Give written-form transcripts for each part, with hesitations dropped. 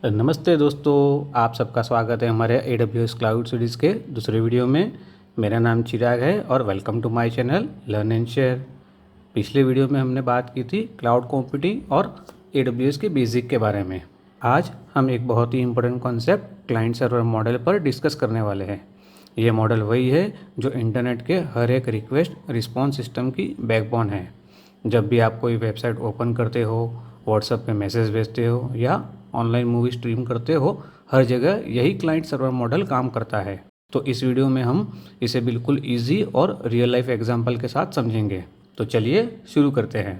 नमस्ते दोस्तों, आप सबका स्वागत है हमारे AWS क्लाउड सीरीज़ के दूसरे वीडियो में। मेरा नाम चिराग है और welcome to my channel learn and share. पिछले वीडियो में हमने बात की थी क्लाउड कंप्यूटिंग और AWS के बेसिक के बारे में। आज हम एक बहुत ही important concept client server model पर डिस्कस करने वाले हैं। ये मॉडल वही है जो इंटरनेट के हर एक रिक्वेस्ट रिस्पॉन्स सिस्टम की बैकबोन है। जब भी आप कोई वेबसाइट ओपन करते हो, व्हाट्सएप पे मैसेज भेजते हो या ऑनलाइन मूवी स्ट्रीम करते हो, हर जगह यही क्लाइंट सर्वर मॉडल काम करता है। तो इस वीडियो में हम इसे बिल्कुल इजी और रियल लाइफ एग्जांपल के साथ समझेंगे। तो चलिए शुरू करते हैं।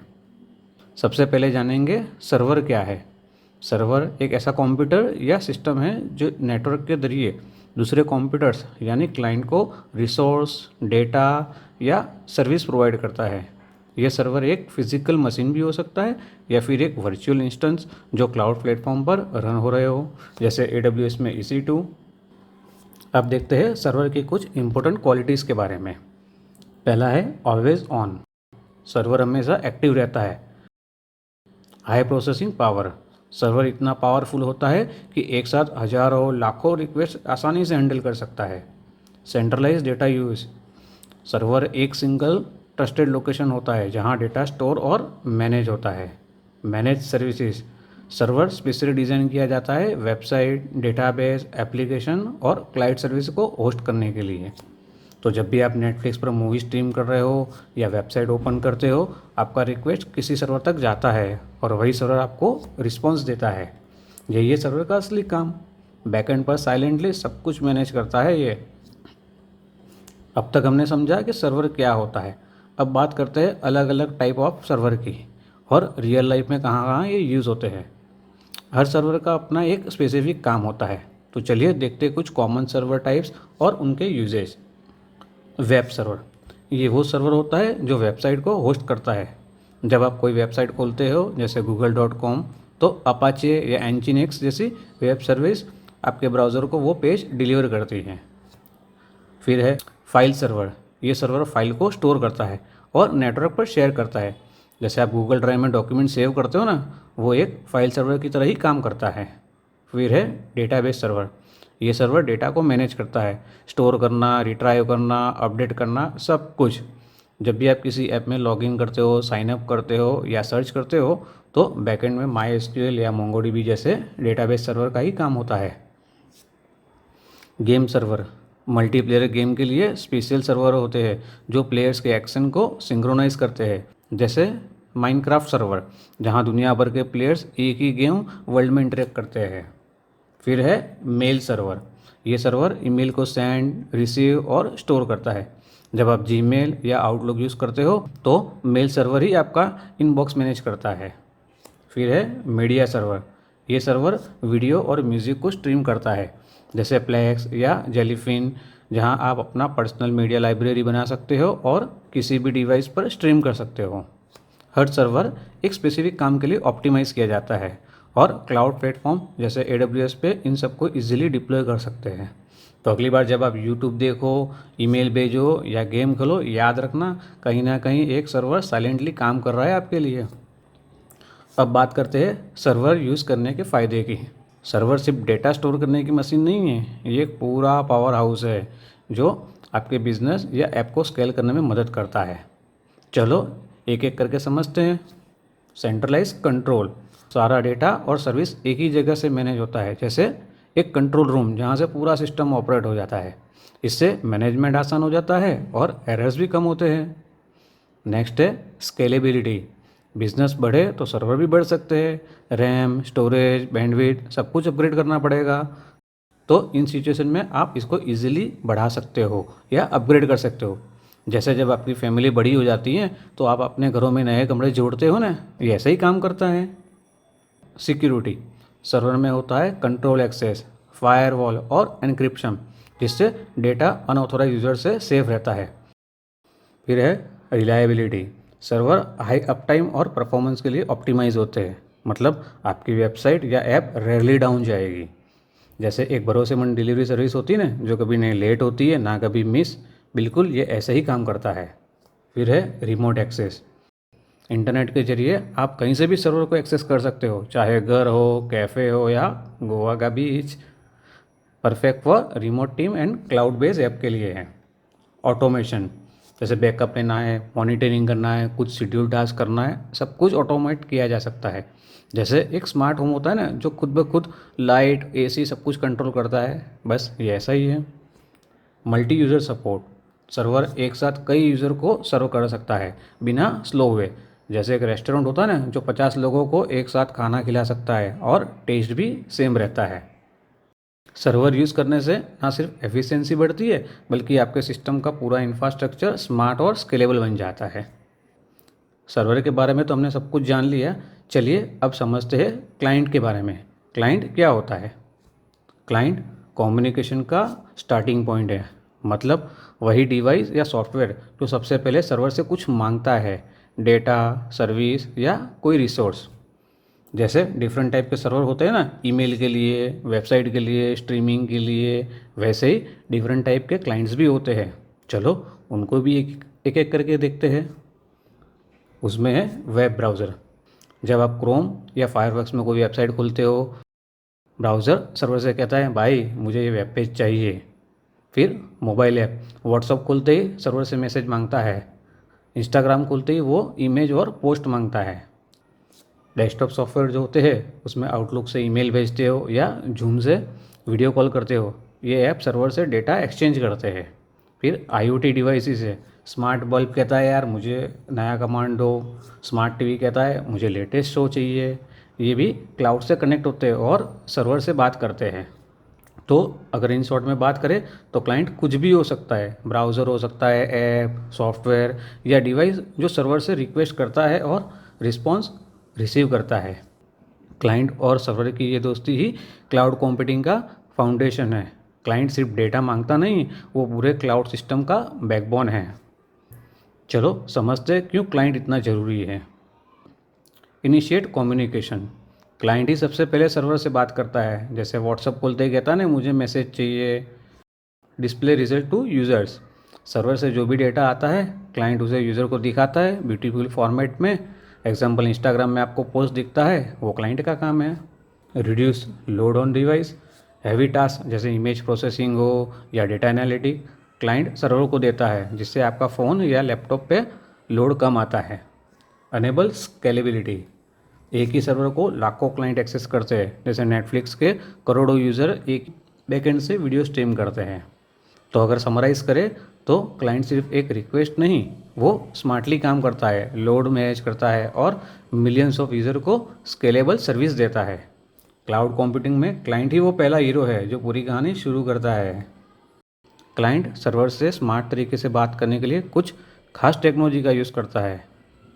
सबसे पहले जानेंगे सर्वर क्या है। सर्वर एक ऐसा कंप्यूटर या सिस्टम है जो नेटवर्क के जरिए दूसरे कंप्यूटर्स यानी क्लाइंट को रिसोर्स, डेटा या सर्विस प्रोवाइड करता है। यह सर्वर एक फिजिकल मशीन भी हो सकता है या फिर एक वर्चुअल इंस्टेंस जो क्लाउड प्लेटफॉर्म पर रन हो रहे हो, जैसे AWS में EC2। अब देखते हैं सर्वर की कुछ इंपॉर्टेंट क्वालिटीज़ के बारे में। पहला है ऑलवेज ऑन। सर्वर हमेशा एक्टिव रहता है। High processing power. सर्वर इतना पावरफुल होता है कि एक साथ हजारों लाखों रिक्वेस्ट आसानी से हैंडल कर सकता है। Centralise data use. सर्वर एक सिंगल ट्रस्टेड लोकेशन होता है जहां डेटा स्टोर और मैनेज होता है। Manage services. Server specially design किया जाता है वेबसाइट, डेटाबेस, एप्लीकेशन और क्लाउड सर्विस को होस्ट करने के लिए। तो जब भी आप नेटफ्लिक्स पर मूवी स्ट्रीम कर रहे हो या वेबसाइट ओपन करते हो, आपका रिक्वेस्ट किसी सर्वर तक जाता है और वही सर्वर आपको रिस्पॉन्स देता है। यही है सर्वर का असली काम। बैकएंड पर साइलेंटली सब कुछ मैनेज करता है ये। अब तक हमने समझा कि सर्वर क्या होता है। अब बात करते हैं अलग अलग टाइप ऑफ सर्वर की और रियल लाइफ में कहाँ कहाँ ये यूज़ होते हैं। हर सर्वर का अपना एक स्पेसिफिक काम होता है। तो चलिए देखते हैं कुछ कॉमन सर्वर टाइप्स और उनके यूजेज। वेब सर्वर, ये वो सर्वर होता है जो वेबसाइट को होस्ट करता है। जब आप कोई वेबसाइट खोलते हो जैसे google.com, तो अपाचे या एनजीनिक्स जैसी वेब सर्विस आपके ब्राउज़र को वो पेज डिलीवर करती है। फिर है फाइल सर्वर। ये सर्वर फाइल को स्टोर करता है और नेटवर्क पर शेयर करता है। जैसे आप गूगल ड्राइव में डॉक्यूमेंट सेव करते हो ना, वो एक फाइल सर्वर की तरह ही काम करता है। फिर है डेटाबेस सर्वर। ये सर्वर डेटा को मैनेज करता है, स्टोर करना, रिट्राइव करना, अपडेट करना, सब कुछ। जब भी आप किसी ऐप में लॉगिन करते हो, साइन अप करते हो या सर्च करते हो, तो बैकएंड में MySQL या MongoDB जैसे डेटाबेस सर्वर का ही काम होता है। गेम सर्वर, मल्टीप्लेयर गेम के लिए स्पेशल सर्वर होते हैं जो प्लेयर्स के एक्शन को सिंक्रोनाइज करते हैं, जैसे माइनक्राफ्ट सर्वर, जहां दुनिया भर के प्लेयर्स एक ही गेम वर्ल्ड में इंटरेक्ट करते हैं। फिर है मेल सर्वर। ये सर्वर ईमेल को सेंड, रिसीव और स्टोर करता है। जब आप जीमेल या आउटलुक यूज़ करते हो तो मेल सर्वर ही आपका इनबॉक्स मैनेज करता है। फिर है मीडिया सर्वर। ये सर्वर वीडियो और म्यूज़िक को स्ट्रीम करता है, जैसे प्लेक्स या जेलीफिन, जहां आप अपना पर्सनल मीडिया लाइब्रेरी बना सकते हो और किसी भी डिवाइस पर स्ट्रीम कर सकते हो। हर सर्वर एक स्पेसिफिक काम के लिए ऑप्टिमाइज़ किया जाता है और क्लाउड प्लेटफॉर्म जैसे AWS पे इन सबको इजीली डिप्लॉय कर सकते हैं। तो अगली बार जब आप YouTube देखो, ईमेल भेजो या गेम खेलो, याद रखना कहीं ना कहीं एक सर्वर साइलेंटली काम कर रहा है आपके लिए। अब बात करते हैं सर्वर यूज़ करने के फ़ायदे की। सर्वर सिर्फ डेटा स्टोर करने की मशीन नहीं है, ये एक पूरा पावर हाउस है जो आपके बिजनेस या ऐप को स्केल करने में मदद करता है। चलो एक एक करके समझते हैं। सेंट्रलाइज कंट्रोल, सारा डेटा और सर्विस एक ही जगह से मैनेज होता है, जैसे एक कंट्रोल रूम जहाँ से पूरा सिस्टम ऑपरेट हो जाता है। इससे मैनेजमेंट आसान हो जाता है और एरर्स भी कम होते हैं। नेक्स्ट है स्केलेबिलिटी। बिजनेस बढ़े तो सर्वर भी बढ़ सकते हैं, रैम, स्टोरेज, बैंडविड्थ सब कुछ अपग्रेड करना पड़ेगा। तो इन सिचुएशन में आप इसको इजीली बढ़ा सकते हो या अपग्रेड कर सकते हो। जैसे जब आपकी फैमिली बड़ी हो जाती है तो आप अपने घरों में नए कमरे जोड़ते हो ना, ये ऐसा ही काम करता है। सिक्योरिटी, सर्वर में होता है कंट्रोल एक्सेस, फायरवॉल और एन्क्रिप्शन, जिससे डेटा अनऑथोराइज यूजर से सेफ रहता है। फिर है रिलायबिलिटी, सर्वर हाई अपटाइम और परफॉर्मेंस के लिए ऑप्टिमाइज होते हैं, मतलब आपकी वेबसाइट या ऐप रेयरली डाउन जाएगी। जैसे एक भरोसेमंद डिलीवरी सर्विस होती है ना, जो कभी नहीं लेट होती है ना कभी मिस, बिल्कुल ये ऐसे ही काम करता है। फिर है रिमोट एक्सेस, इंटरनेट के जरिए आप कहीं से भी सर्वर को एक्सेस कर सकते हो, चाहे घर हो, कैफ़े हो या गोवा का beach. Perfect for remote team and cloud based app के लिए है। ऑटोमेशन, जैसे बैकअप लेना है, मॉनिटरिंग करना है, कुछ शेड्यूल टास्क करना है, सब कुछ ऑटोमेट किया जा सकता है। जैसे एक स्मार्ट होम होता है ना, जो खुद ब खुद लाइट, एसी सब कुछ कंट्रोल करता है, बस ये ऐसा ही है। मल्टी यूज़र सपोर्ट, सर्वर एक साथ कई यूज़र को सर्व कर सकता है बिना स्लो हुए। जैसे एक रेस्टोरेंट होता है ना, जो 50 लोगों को एक साथ खाना खिला सकता है और टेस्ट भी सेम रहता है। सर्वर यूज़ करने से ना सिर्फ एफिशिएंसी बढ़ती है, बल्कि आपके सिस्टम का पूरा इंफ्रास्ट्रक्चर स्मार्ट और स्केलेबल बन जाता है। सर्वर के बारे में तो हमने सब कुछ जान लिया। चलिए अब समझते हैं क्लाइंट के बारे में। क्लाइंट क्या होता है? क्लाइंट कम्युनिकेशन का स्टार्टिंग पॉइंट है। मतलब वही डिवाइस या सॉफ्टवेयर जो सबसे पहले सर्वर से कुछ मांगता है, डेटा, सर्विस या कोई रिसोर्स। जैसे डिफरेंट टाइप के सर्वर होते हैं ना, ईमेल के लिए, वेबसाइट के लिए, स्ट्रीमिंग के लिए, वैसे ही डिफरेंट टाइप के क्लाइंट्स भी होते हैं। चलो उनको भी एक एक करके देखते हैं। उसमें है वेब ब्राउज़र। जब आप क्रोम या फायरफॉक्स में कोई वेबसाइट खोलते हो, ब्राउज़र सर्वर से कहता है भाई मुझे ये वेब पेज चाहिए। फिर मोबाइल ऐप, व्हाट्सअप खोलते ही सर्वर से मैसेज मांगता है। इंस्टाग्राम खोलते ही वो इमेज और पोस्ट मांगता है। डेस्कटॉप सॉफ्टवेयर जो होते हैं, उसमें आउटलुक से ईमेल भेजते हो या जूम से वीडियो कॉल करते हो, ये ऐप सर्वर से डेटा एक्सचेंज करते हैं। फिर आईओटी डिवाइसेस है। स्मार्ट बल्ब कहता है यार मुझे नया कमांड दो, स्मार्ट टीवी कहता है मुझे लेटेस्ट शो चाहिए। ये भी क्लाउड से कनेक्ट होते हैं और सर्वर से बात करते हैं। तो अगर इन शॉर्ट में बात करें तो क्लाइंट कुछ भी हो सकता है। ब्राउज़र हो सकता है, ऐप, सॉफ्टवेयर या डिवाइस जो सर्वर से रिक्वेस्ट करता है और रिस्पॉन्स रिसीव करता है। क्लाइंट और सर्वर की ये दोस्ती ही क्लाउड कंप्यूटिंग का फाउंडेशन है। क्लाइंट सिर्फ डेटा मांगता नहीं, वो पूरे क्लाउड सिस्टम का बैकबोन है। चलो समझते हैं क्यों क्लाइंट इतना ज़रूरी है। इनिशिएट कम्युनिकेशन, क्लाइंट ही सबसे पहले सर्वर से बात करता है। जैसे व्हाट्सअप खोलते ही कहता है ना मुझे मैसेज चाहिए। Display result to users, server से जो भी डेटा आता है क्लाइंट उसे यूज़र को दिखाता है ब्यूटीफुल फॉर्मेट में। एग्जांपल इंस्टाग्राम में आपको पोस्ट दिखता है, वो क्लाइंट का काम है। Reduce load on device, heavy task जैसे इमेज प्रोसेसिंग हो या डेटा एनालिटिक क्लाइंट सर्वर को देता है, जिससे आपका फ़ोन या लैपटॉप पे लोड कम आता है। अनेबल स्केलेबिलिटी, एक ही सर्वर को लाखों क्लाइंट एक्सेस करते हैं। जैसे नेटफ्लिक्स के करोड़ों यूज़र एक बैकएंड से वीडियो स्ट्रीम करते हैं। तो अगर समराइज़ करें तो क्लाइंट सिर्फ एक रिक्वेस्ट नहीं, वो स्मार्टली काम करता है, लोड मैनेज करता है और मिलियंस ऑफ यूज़र को स्केलेबल सर्विस देता है। क्लाउड कंप्यूटिंग में क्लाइंट ही वो पहला हीरो है जो पूरी कहानी शुरू करता है। क्लाइंट सर्वर से स्मार्ट तरीके से बात करने के लिए कुछ खास टेक्नोलॉजी का यूज़ करता है।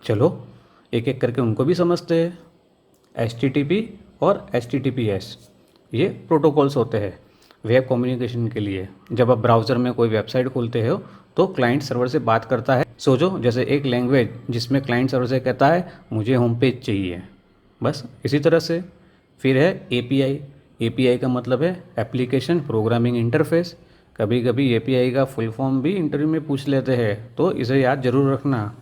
चलो एक एक करके उनको भी समझते हैं। HTTP और HTTPS, ये प्रोटोकॉल्स होते हैं वेब कम्युनिकेशन के लिए। जब आप ब्राउज़र में कोई वेबसाइट खोलते हो तो क्लाइंट सर्वर से बात करता है। सोचो जैसे एक लैंग्वेज जिसमें क्लाइंट सर्वर से कहता है मुझे होम पेज चाहिए, बस इसी तरह से। फिर है API। API का मतलब है एप्लीकेशन प्रोग्रामिंग इंटरफेस। कभी कभी API का फुल फॉर्म भी इंटरव्यू में पूछ लेते हैं, तो इसे याद जरूर रखना।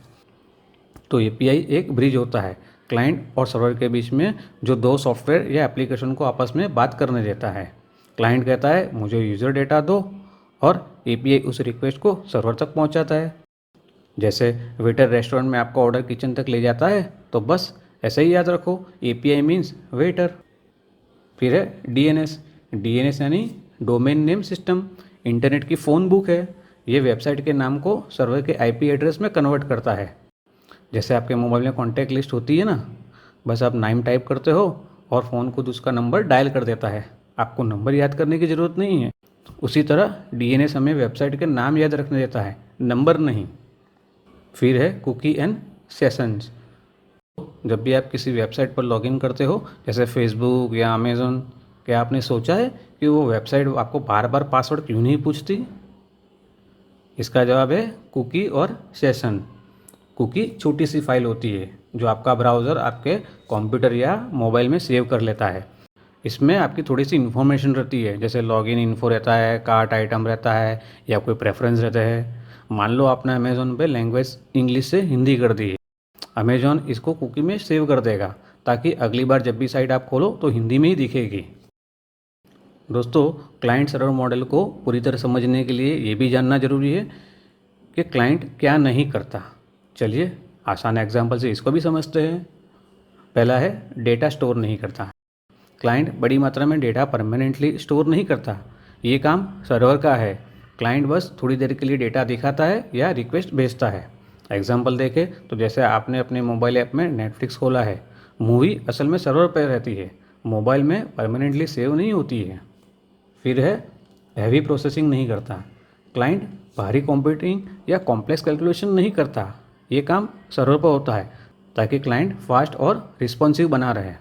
तो API एक ब्रिज होता है क्लाइंट और सर्वर के बीच में, जो दो सॉफ्टवेयर या एप्लीकेशन को आपस में बात करने देता है। क्लाइंट कहता है मुझे यूज़र डेटा दो और API उस रिक्वेस्ट को सर्वर तक पहुंचाता है। जैसे वेटर रेस्टोरेंट में आपका ऑर्डर किचन तक ले जाता है, तो बस ऐसे ही याद रखो, API मीन्स वेटर। फिर है DNS। DNS यानी डोमेन नेम सिस्टम, इंटरनेट की फ़ोन बुक है। ये वेबसाइट के नाम को सर्वर के IP एड्रेस में कन्वर्ट करता है। जैसे आपके मोबाइल में कॉन्टैक्ट लिस्ट होती है ना, बस आप नाम टाइप करते हो और फ़ोन खुद उसका नंबर डायल कर देता है। आपको नंबर याद करने की ज़रूरत नहीं है। उसी तरह DNS हमें वेबसाइट के नाम याद रखने देता है, नंबर नहीं। फिर है कुकी एंड सेशंस। जब भी आप किसी वेबसाइट पर लॉगिन करते हो, जैसे फेसबुक या अमेज़न, क्या आपने सोचा है कि वो वेबसाइट आपको बार बार पासवर्ड क्यों नहीं पूछती? इसका जवाब है कुकी और सेशन। कुकी छोटी सी फाइल होती है जो आपका ब्राउज़र आपके कंप्यूटर या मोबाइल में सेव कर लेता है। इसमें आपकी थोड़ी सी इन्फॉर्मेशन रहती है, जैसे लॉगिन इन्फो रहता है, कार्ट आइटम रहता है या कोई प्रेफरेंस रहता है। मान लो आपने अमेज़न पे लैंग्वेज इंग्लिश से हिंदी कर दी है, अमेज़ॉन इसको कुकी में सेव कर देगा ताकि अगली बार जब भी साइट आप खोलो तो हिंदी में ही दिखेगी। दोस्तों, क्लाइंट सर्वर मॉडल को पूरी तरह समझने के लिए ये भी जानना ज़रूरी है कि क्लाइंट क्या नहीं करता। चलिए आसान एग्जांपल से इसको भी समझते हैं। पहला है डेटा स्टोर नहीं करता। क्लाइंट बड़ी मात्रा में डेटा परमानेंटली स्टोर नहीं करता, ये काम सर्वर का है। क्लाइंट बस थोड़ी देर के लिए डेटा दिखाता है या रिक्वेस्ट भेजता है। एग्जांपल देखें तो जैसे आपने अपने मोबाइल ऐप में नेटफ्लिक्स खोला है, मूवी असल में सर्वर पर रहती है, मोबाइल में परमानेंटली सेव नहीं होती है। फिर है हैवी प्रोसेसिंग नहीं करता। क्लाइंट भारी कंप्यूटिंग या कॉम्प्लेक्स कैलकुलेशन नहीं करता, ये काम सर्वर पर होता है ताकि क्लाइंट फास्ट और रिस्पॉन्सिव बना रहे।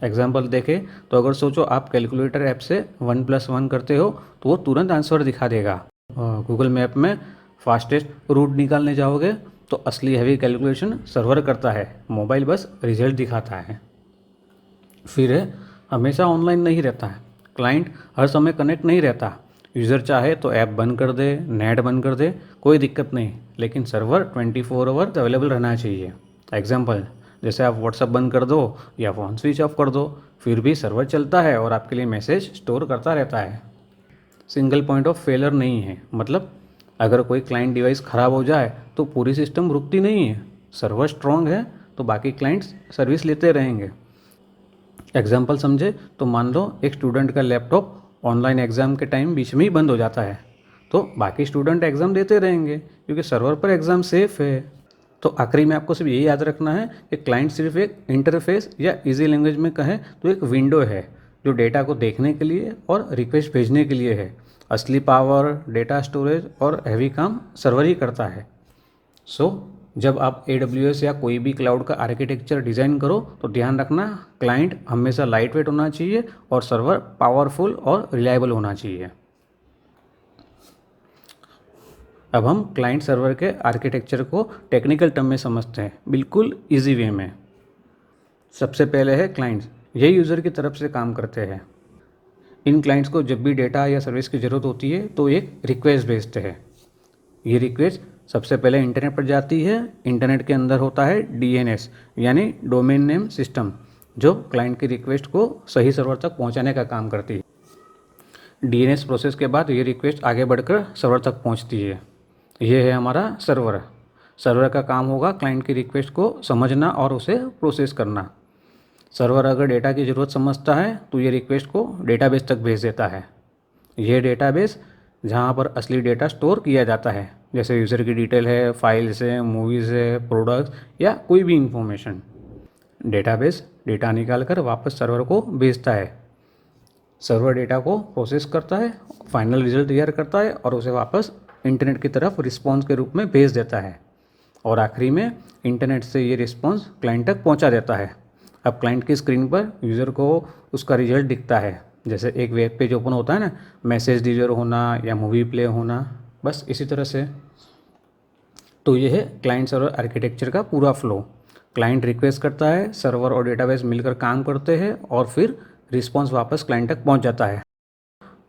एग्जाम्पल देखें तो अगर सोचो आप कैलकुलेटर ऐप से 1+1 करते हो तो वो तुरंत आंसर दिखा देगा। गूगल मैप में फास्टेस्ट रूट निकालने जाओगे तो असली हैवी कैलकुलेशन सर्वर करता है, मोबाइल बस रिजल्ट दिखाता है। फिर है हमेशा ऑनलाइन नहीं रहता है। क्लाइंट हर समय कनेक्ट नहीं रहता। यूज़र चाहे तो ऐप बंद कर दे, नेट बंद कर दे, कोई दिक्कत नहीं, लेकिन सर्वर 24 आवर अवेलेबल रहना चाहिए। एग्जाम्पल जैसे आप व्हाट्सअप बंद कर दो या फ़ोन स्विच ऑफ कर दो, फिर भी सर्वर चलता है और आपके लिए मैसेज स्टोर करता रहता है। सिंगल पॉइंट ऑफ फेलर नहीं है, मतलब अगर कोई क्लाइंट डिवाइस ख़राब हो जाए तो पूरी सिस्टम रुकती नहीं है। सर्वर स्ट्रॉन्ग है तो बाकी क्लाइंट्स सर्विस लेते रहेंगे। एग्जाम्पल समझे तो मान लो एक स्टूडेंट का लैपटॉप ऑनलाइन एग्ज़ाम के टाइम बीच में ही बंद हो जाता है, तो बाकी स्टूडेंट एग्ज़ाम देते रहेंगे क्योंकि सर्वर पर एग्ज़ाम सेफ़ है। तो आखिरी में आपको सिर्फ यही याद रखना है कि क्लाइंट सिर्फ एक इंटरफेस या इजी लैंग्वेज में कहें तो एक विंडो है जो डेटा को देखने के लिए और रिक्वेस्ट भेजने के लिए है। असली पावर, डेटा स्टोरेज और हैवी काम सर्वर ही करता है। जब आप AWS या कोई भी क्लाउड का आर्किटेक्चर डिज़ाइन करो तो ध्यान रखना क्लाइंट हमेशा लाइट वेट होना चाहिए और सर्वर पावरफुल और रिलायबल होना चाहिए। अब हम क्लाइंट सर्वर के आर्किटेक्चर को टेक्निकल टर्म में समझते हैं, बिल्कुल इजी वे में। सबसे पहले है क्लाइंट्स, ये यूज़र की तरफ से काम करते हैं। इन क्लाइंट्स को जब भी डेटा या सर्विस की ज़रूरत होती है तो एक रिक्वेस्ट भेजते हैं। ये रिक्वेस्ट सबसे पहले इंटरनेट पर जाती है। इंटरनेट के अंदर होता है DNS यानी डोमेन नेम सिस्टम, जो क्लाइंट की रिक्वेस्ट को सही सर्वर तक पहुंचाने का काम करती है। DNS प्रोसेस के बाद ये रिक्वेस्ट आगे बढ़कर सर्वर तक पहुंचती है। ये है हमारा सर्वर। सर्वर का काम होगा क्लाइंट की रिक्वेस्ट को समझना और उसे प्रोसेस करना। सर्वर अगर डेटा की ज़रूरत समझता है तो ये रिक्वेस्ट को डेटाबेस तक भेज देता है। ये डेटाबेस जहाँ पर असली डेटा स्टोर किया जाता है, जैसे यूज़र की डिटेल है, फाइल्स है, मूवीज़ है, प्रोडक्ट्स या कोई भी इंफॉर्मेशन। डेटाबेस डेटा निकाल कर वापस सर्वर को भेजता है। सर्वर डेटा को प्रोसेस करता है, फाइनल रिजल्ट तैयार करता है और उसे वापस इंटरनेट की तरफ रिस्पॉन्स के रूप में भेज देता है। और आखिरी में इंटरनेट से ये रिस्पॉन्स क्लाइंट तक पहुंचा देता है। अब क्लाइंट की स्क्रीन पर यूज़र को उसका रिजल्ट दिखता है, जैसे एक वेब पेज ओपन होता है ना, मैसेज डिलीवर होना या मूवी प्ले होना, बस इसी तरह से। तो ये है क्लाइंट सर्वर आर्किटेक्चर का पूरा फ्लो। क्लाइंट रिक्वेस्ट करता है, सर्वर और डेटाबेस मिलकर काम करते हैं और फिर रिस्पॉन्स वापस क्लाइंट तक पहुंच जाता है।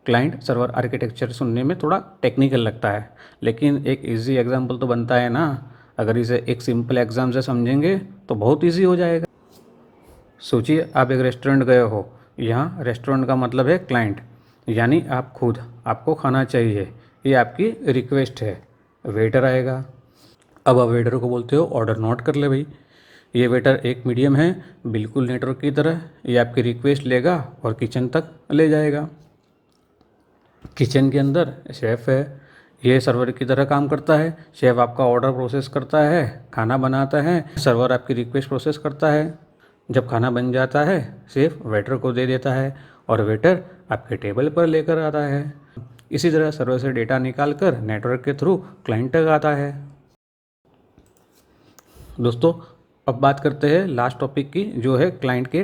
क्लाइंट सर्वर आर्किटेक्चर सुनने में थोड़ा टेक्निकल लगता है, लेकिन एक इजी एग्जांपल तो बनता है ना। अगर इसे एक सिंपल एग्जाम से समझेंगे तो बहुत इजी हो जाएगा। सोचिए आप एक रेस्टोरेंट गए हो, यहाँ रेस्टोरेंट का मतलब है क्लाइंट, यानी आप खुद, आपको खाना चाहिए, ये आपकी रिक्वेस्ट है। वेटर आएगा, अब आप वेटर को बोलते हो ऑर्डर नोट कर ले भाई। ये वेटर एक मीडियम है, बिल्कुल नेटवर्क की तरह, ये आपकी रिक्वेस्ट लेगा और किचन तक ले जाएगा। किचन के अंदर शेफ़ है, ये सर्वर की तरह काम करता है। शेफ़ आपका ऑर्डर प्रोसेस करता है, खाना बनाता है, सर्वर आपकी रिक्वेस्ट प्रोसेस करता है। जब खाना बन जाता है शेफ़ वेटर को दे देता है और वेटर आपके टेबल पर लेकर आता है। इसी तरह सर्वर से डेटा निकाल कर नेटवर्क के थ्रू क्लाइंट तक आता है। दोस्तों, अब बात करते हैं लास्ट टॉपिक की, जो है क्लाइंट के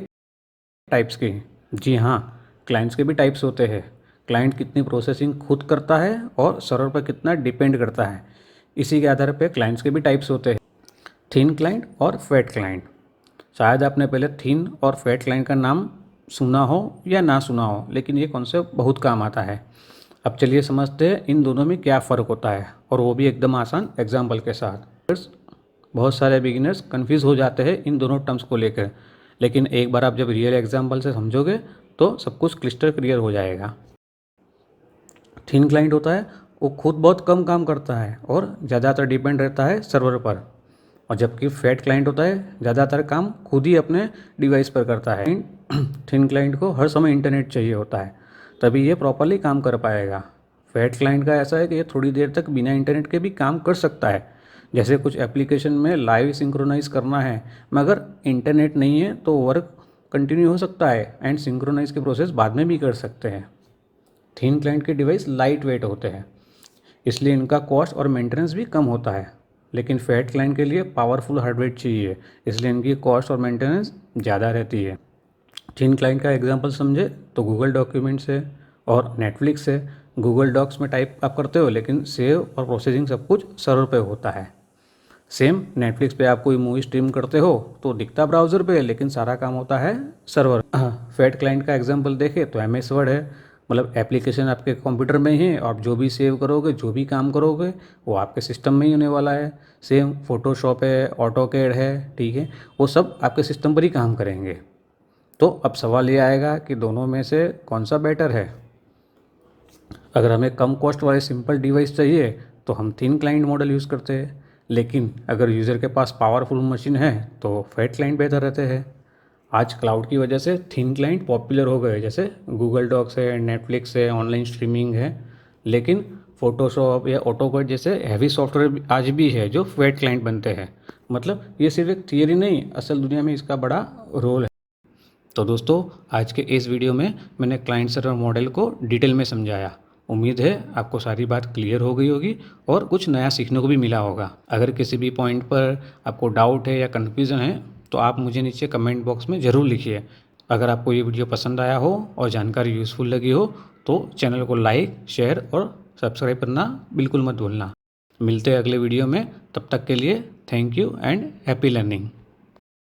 टाइप्स की। जी हाँ, क्लाइंट्स के भी टाइप्स होते हैं। क्लाइंट कितनी प्रोसेसिंग खुद करता है और सर्वर पर कितना डिपेंड करता है, इसी के आधार पर क्लाइंट्स के भी टाइप्स होते हैं। थिन क्लाइंट और फैट क्लाइंट। शायद आपने पहले थिन और फैट क्लाइंट का नाम सुना हो या ना सुना हो, लेकिन ये कॉन्सेप्ट बहुत काम आता है। अब चलिए समझते हैं इन दोनों में क्या फ़र्क होता है, और वो भी एकदम आसान एग्जाम्पल के साथ। बहुत सारे बिगिनर्स कन्फ्यूज़ हो जाते हैं इन दोनों टर्म्स को लेकर, लेकिन एक बार आप जब रियल एग्जाम्पल से समझोगे तो सब कुछ क्लिस्टर क्लियर हो जाएगा। थिन क्लाइंट होता है वो खुद बहुत कम काम करता है और ज़्यादातर डिपेंड रहता है सर्वर पर, और जबकि फैट क्लाइंट होता है ज़्यादातर काम खुद ही अपने डिवाइस पर करता है। थिन क्लाइंट को हर समय इंटरनेट चाहिए होता है, तभी ये प्रॉपरली काम कर पाएगा। फैट क्लाइंट का ऐसा है कि ये थोड़ी देर तक बिना इंटरनेट के भी काम कर सकता है, जैसे कुछ एप्लीकेशन में लाइव सिंक्रोनाइज करना है, मगर इंटरनेट नहीं है तो वर्क कंटिन्यू हो सकता है एंड सिंक्रोनाइज की प्रोसेस बाद में भी कर सकते हैं। थिन क्लाइंट के डिवाइस लाइट वेट होते हैं, इसलिए इनका कॉस्ट और मेंटेनेंस भी कम होता है, लेकिन फैट क्लाइंट के लिए पावरफुल हार्डवेयर चाहिए, इसलिए इनकी कॉस्ट और मेंटेनेंस ज़्यादा रहती है। थिन क्लाइंट का एग्जांपल समझे तो गूगल डॉक्यूमेंट्स है और नेटफ्लिक्स है। गूगल डॉक्स में टाइप आप करते हो, लेकिन सेव और प्रोसेसिंग सब कुछ सर्वर पे होता है। सेम नेटफ्लिक्स पे आप कोई मूवी स्ट्रीम करते हो तो दिखता ब्राउज़र पे, लेकिन सारा काम होता है सर्वर। फैट क्लाइंट का एग्जांपल देखें तो MS वर्ड है, मतलब एप्लीकेशन आपके कंप्यूटर में ही है और जो भी सेव करोगे, जो भी काम करोगे वो आपके सिस्टम में ही होने वाला है। सेम फोटोशॉप है, ऑटोकैड है, ठीक है, वो सब आपके सिस्टम पर ही काम करेंगे। तो अब सवाल ये आएगा कि दोनों में से कौन सा बेटर है। अगर हमें कम कॉस्ट वाले सिंपल डिवाइस चाहिए तो हम थिन क्लाइंट मॉडल यूज़ करते हैं, लेकिन अगर यूज़र के पास पावरफुल मशीन है तो फैट क्लाइंट बेहतर रहते हैं। आज क्लाउड की वजह से थिन क्लाइंट पॉपुलर हो गए, जैसे गूगल डॉक्स है, नेटफ्लिक्स है, ऑनलाइन स्ट्रीमिंग है, लेकिन फोटोशॉप या ऑटोकैड जैसे हैवी सॉफ्टवेयर आज भी है जो फैट क्लाइंट बनते हैं। मतलब ये सिर्फ एक थियरी नहीं, असल दुनिया में इसका बड़ा रोल है। तो दोस्तों, आज के इस वीडियो में मैंने क्लाइंट सर्वर मॉडल को डिटेल में समझाया। उम्मीद है आपको सारी बात क्लियर हो गई होगी और कुछ नया सीखने को भी मिला होगा। अगर किसी भी पॉइंट पर आपको डाउट है या कन्फ्यूज़न है तो आप मुझे नीचे कमेंट बॉक्स में ज़रूर लिखिए। अगर आपको ये वीडियो पसंद आया हो और जानकारी यूज़फुल लगी हो तो चैनल को लाइक, शेयर और सब्सक्राइब करना बिल्कुल मत भूलना। मिलते हैं अगले वीडियो में, तब तक के लिए thank you and happy learning.